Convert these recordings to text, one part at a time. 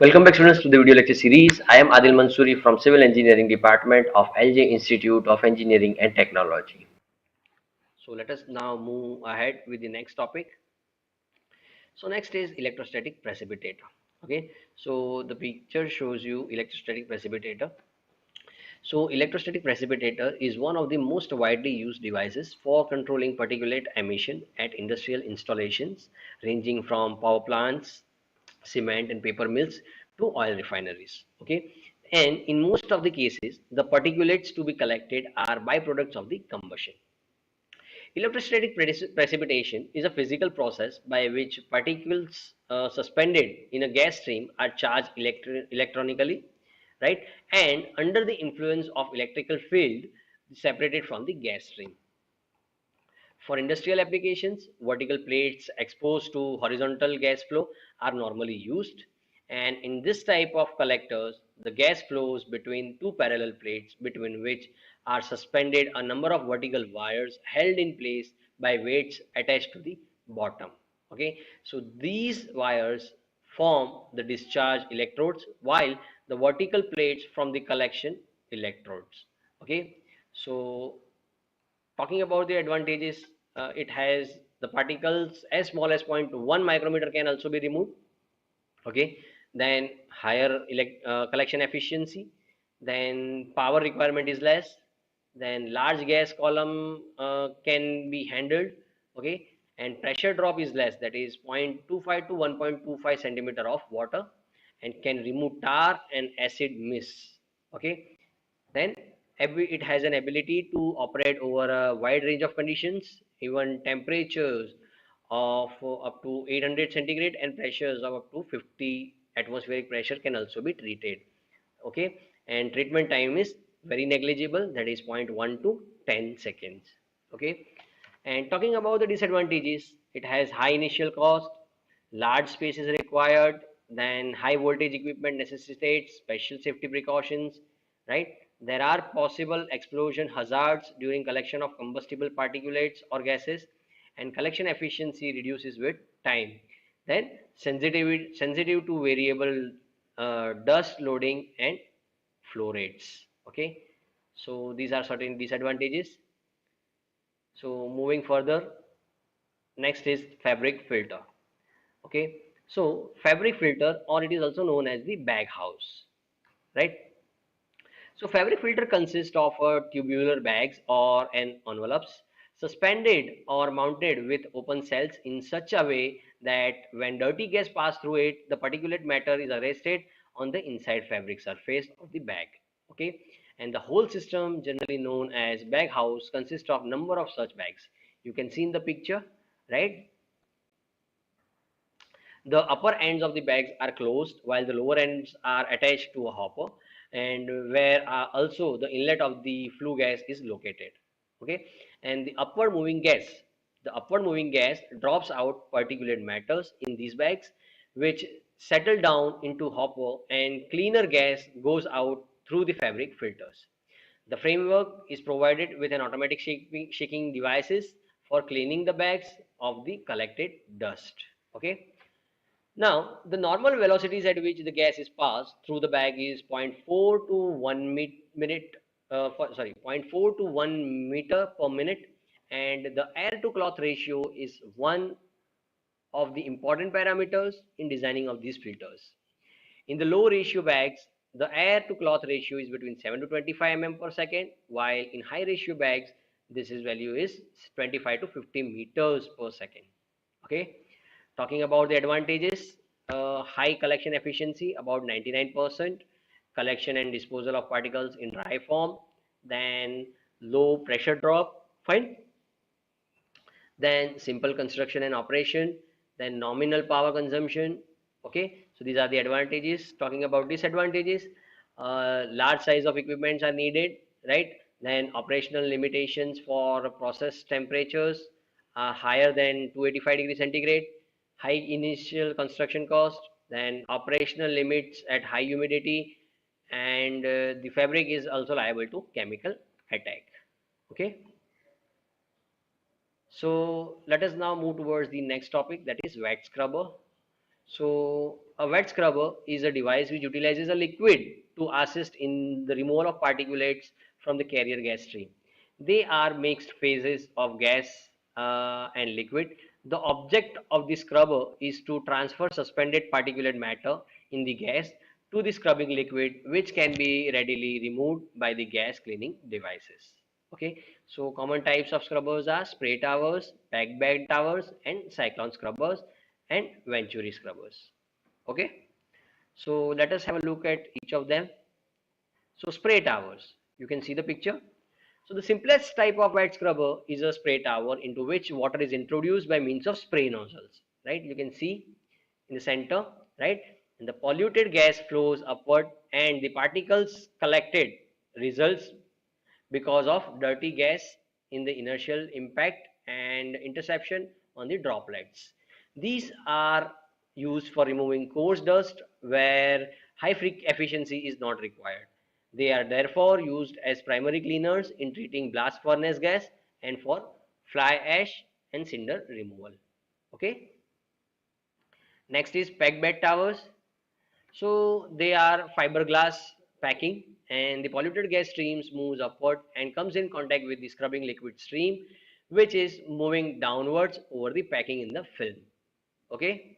Welcome back students to the video lecture series. I am Adil Mansoori from Civil Engineering Department of LJ Institute of Engineering and Technology. So let us now move ahead with the next topic. So next is electrostatic precipitator. Okay, so the picture shows you electrostatic precipitator. So electrostatic precipitator is one of the most widely used devices for controlling particulate emission at industrial installations ranging from power plants, cement and paper mills to oil refineries. Okay, and in most of the cases the particulates to be collected are byproducts of the combustion. Electrostatic precipitation is a physical process by which particles suspended in a gas stream are charged electronically, right, and under the influence of electrical field separated from the gas stream. For industrial applications, vertical plates exposed to horizontal gas flow are normally used, and in this type of collectors, the gas flows between two parallel plates between which are suspended a number of vertical wires held in place by weights attached to the bottom. Okay, so these wires form the discharge electrodes while the vertical plates from the collection electrodes. Okay, so talking about the advantages, it has the particles as small as 0.1 micrometer can also be removed. Okay, then higher collection efficiency, then power requirement is less, then large gas column can be handled. Okay, and pressure drop is less, that is 0.25 to 1.25 centimeter of water, and can remove tar and acid mist. Okay, then it has an ability to operate over a wide range of conditions, even temperatures of up to 800 centigrade and pressures of up to 50 atmospheric pressure can also be treated. Okay, and treatment time is very negligible, that is 0.1 to 10 seconds. Okay, and talking about the disadvantages, it has high initial cost, large space is required, then high voltage equipment necessitates special safety precautions, right? There are possible explosion hazards during collection of combustible particulates or gases, and collection efficiency reduces with time. Then sensitive to variable dust loading and flow rates. Okay, so these are certain disadvantages. So moving further, next is fabric filter. Okay, so fabric filter, or it is also known as the bag house, right? So fabric filter consists of tubular bags or an envelopes suspended or mounted with open cells in such a way that when dirty gas pass through it, the particulate matter is arrested on the inside fabric surface of the bag. Okay, and the whole system, generally known as bag house, consists of number of such bags. You can see in the picture, right? The upper ends of the bags are closed while the lower ends are attached to a hopper, and where also the inlet of the flue gas is located. Okay, and the upward moving gas drops out particulate matters in these bags, which settle down into hopper, and cleaner gas goes out through the fabric filters. The framework is provided with an automatic shaking devices for cleaning the bags of the collected dust. Okay, now, the normal velocities at which the gas is passed through the bag is 0.4 to 1 minute, sorry, 0.4 to 1 meter per minute, and the air to cloth ratio is one of the important parameters in designing of these filters. In the low ratio bags, the air to cloth ratio is between 7 to 25 mm per second, while in high ratio bags, this is value is 25 to 50 meters per second. Okay, talking about the advantages, high collection efficiency about 99%, collection and disposal of particles in dry form, then low pressure drop, fine, then simple construction and operation, then nominal power consumption. Okay, so these are the advantages. Talking about disadvantages, large size of equipments are needed, right? Then operational limitations for process temperatures are higher than 285 degrees centigrade, high initial construction cost, then operational limits at high humidity, and the fabric is also liable to chemical attack. Okay, so let us now move towards the next topic, that is wet scrubber. So a wet scrubber is a device which utilizes a liquid to assist in the removal of particulates from the carrier gas stream. They are mixed phases of gas and liquid. The object of the scrubber is to transfer suspended particulate matter in the gas to the scrubbing liquid, which can be readily removed by the gas cleaning devices. Okay, so common types of scrubbers are spray towers, Peck Bed Towers, and Cyclone Scrubbers, and Venturi Scrubbers. Okay, so let us have a look at each of them. So spray towers, you can see the picture. So the simplest type of wet scrubber is a spray tower into which water is introduced by means of spray nozzles, right? You can see in the center, right? And the polluted gas flows upward and the particles collected results because of dirty gas in the inertial impact and interception on the droplets. These are used for removing coarse dust where high efficiency is not required. They are therefore used as primary cleaners in treating blast furnace gas and for fly ash and cinder removal. Okay. Next is Peck Bed Towers. So they are fiberglass packing and the polluted gas streams moves upward and comes in contact with the scrubbing liquid stream, which is moving downwards over the packing in the film. Okay.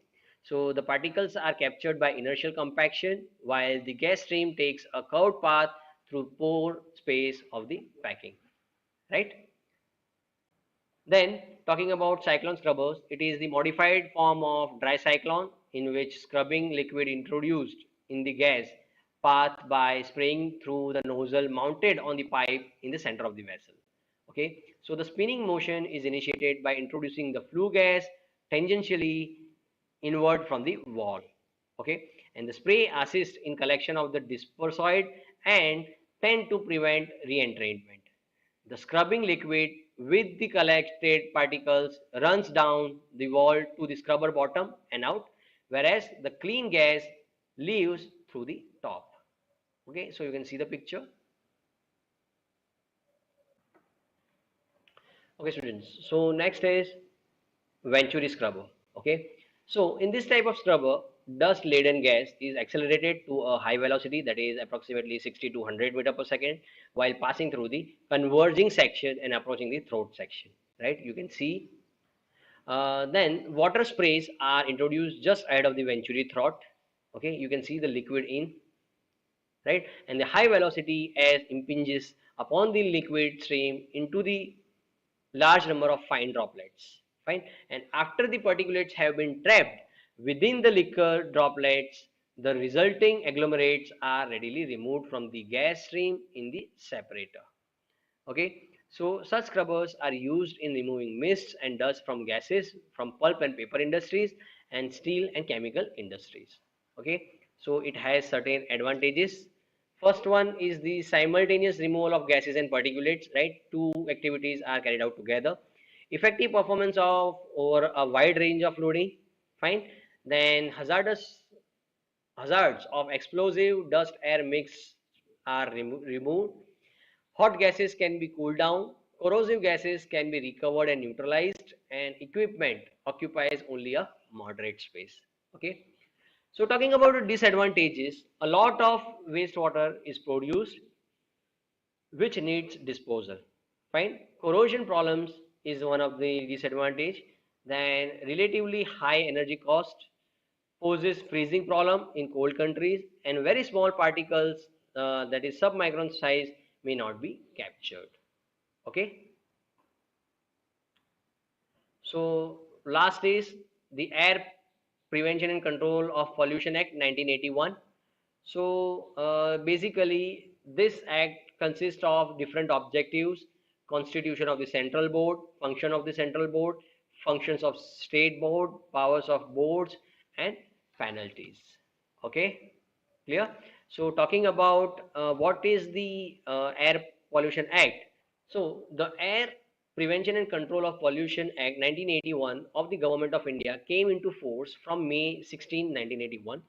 So the particles are captured by inertial compaction while the gas stream takes a curved path through pore space of the packing, right? Then talking about cyclone scrubbers, it is the modified form of dry cyclone in which scrubbing liquid introduced in the gas path by spraying through the nozzle mounted on the pipe in the center of the vessel. Okay, so the spinning motion is initiated by introducing the flue gas tangentially inward from the wall. Okay, and the spray assists in collection of the dispersoid and tend to prevent re-entrainment. The scrubbing liquid with the collected particles runs down the wall to the scrubber bottom and out, whereas the clean gas leaves through the top. Okay, so you can see the picture. Okay, students. So next is Venturi Scrubber. Okay, so in this type of scrubber, dust laden gas is accelerated to a high velocity, that is approximately 60 to 100 meter per second, while passing through the converging section and approaching the throat section, right? You can see. Then water sprays are introduced just ahead of the Venturi throat. Okay, you can see the liquid in, right? And the high velocity as impinges upon the liquid stream into the large number of fine droplets. Fine. And after the particulates have been trapped within the liquor droplets, the resulting agglomerates are readily removed from the gas stream in the separator. Okay. So such scrubbers are used in removing mist and dust from gases from pulp and paper industries and steel and chemical industries. Okay. So it has certain advantages. First one is the simultaneous removal of gases and particulates, right? Two activities are carried out together. Effective performance of over a wide range of loading, fine. Then hazards of explosive dust air mix are removed. Hot gases can be cooled down, corrosive gases can be recovered and neutralized, and equipment occupies only a moderate space. Okay. So talking about the disadvantages, a lot of wastewater is produced which needs disposal. Fine. Corrosion problems is one of the disadvantage. Then relatively high energy cost poses freezing problem in cold countries, and very small particles that is submicron size may not be captured. Okay. So last is the Air Prevention and Control of Pollution Act 1981. So basically this act consists of different objectives: constitution of the central board, function of the central board, functions of state board, powers of boards, and penalties. Okay, clear? So talking about what is the Air Pollution Act. So the Air Prevention and Control of Pollution Act 1981 of the Government of India came into force from May 16, 1981,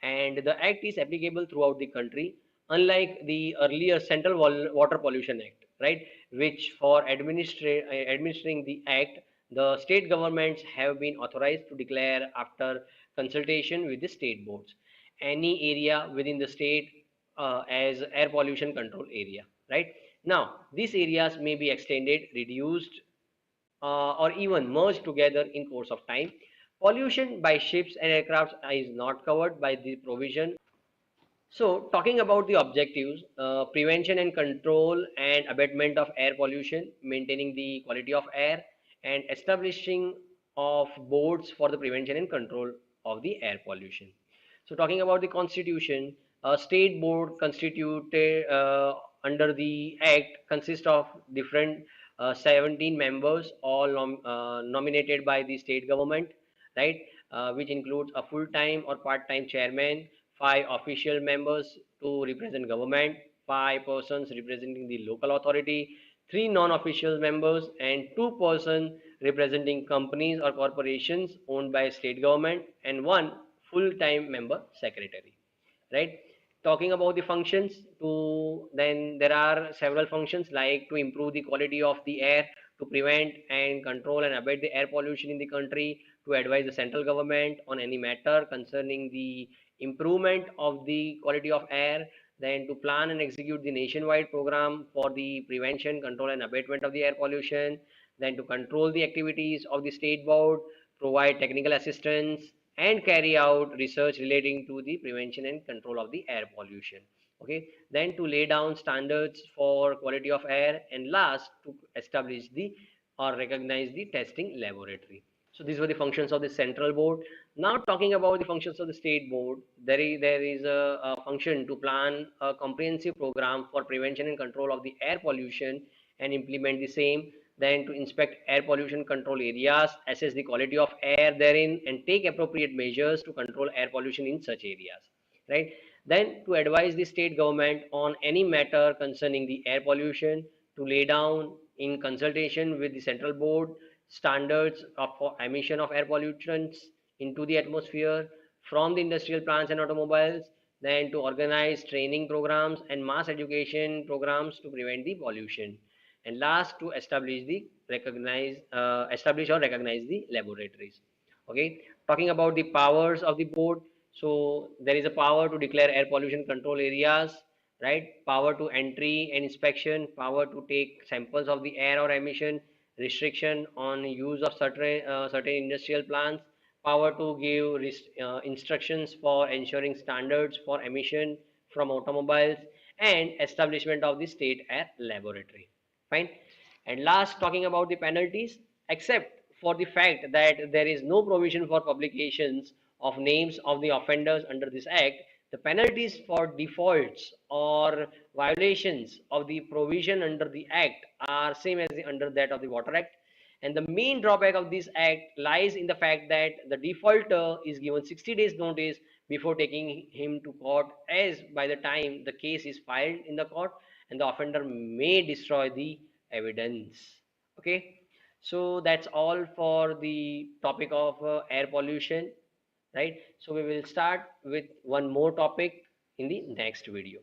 and the act is applicable throughout the country, unlike the earlier Central Water Pollution Act, right, which for administering the act, the state governments have been authorized to declare after consultation with the state boards, any area within the state as air pollution control area, right? Now these areas may be extended, reduced, or even merged together in course of time. Pollution by ships and aircraft is not covered by the provision. So, talking about the objectives, prevention and control and abatement of air pollution, maintaining the quality of air, and establishing of boards for the prevention and control of the air pollution. So, talking about the constitution, a state board constituted under the act consists of different 17 members, all nominated by the state government, right? Which includes a full-time or part-time chairman, five official members to represent government, five persons representing the local authority, three non-official members, and two persons representing companies or corporations owned by state government, and one full-time member secretary, right? Talking about the functions, to then there are several functions like to improve the quality of the air, to prevent and control and abate the air pollution in the country, to advise the central government on any matter concerning the improvement of the quality of air, then to plan and execute the nationwide program for the prevention, control and abatement of the air pollution, then to control the activities of the state board, provide technical assistance, and carry out research relating to the prevention and control of the air pollution. Okay, then to lay down standards for quality of air, and last to establish the or recognize the testing laboratory. So these were the functions of the central board. Now talking about the functions of the state board, there is a function to plan a comprehensive program for prevention and control of the air pollution and implement the same, then to inspect air pollution control areas, assess the quality of air therein, and take appropriate measures to control air pollution in such areas, right? Then to advise the state government on any matter concerning the air pollution, to lay down in consultation with the central board standards for emission of air pollutants into the atmosphere from the industrial plants and automobiles, then to organize training programs and mass education programs to prevent the pollution, and last to establish or recognize the laboratories. Okay, talking about the powers of the board, so there is a power to declare air pollution control areas, right? Power to entry and inspection, power to take samples of the air or emission, restriction on use of certain industrial plants, power to give instructions for ensuring standards for emission from automobiles, and establishment of the state air laboratory. Fine. And last, talking about the penalties, except for the fact that there is no provision for publications of names of the offenders under this act, the penalties for defaults or violations of the provision under the act are same as under that of the water act. And the main drawback of this act lies in the fact that the defaulter is given 60 days notice before taking him to court, as by the time the case is filed in the court, and the offender may destroy the evidence. Okay, so that's all for the topic of air pollution, right? So we will start with one more topic in the next video.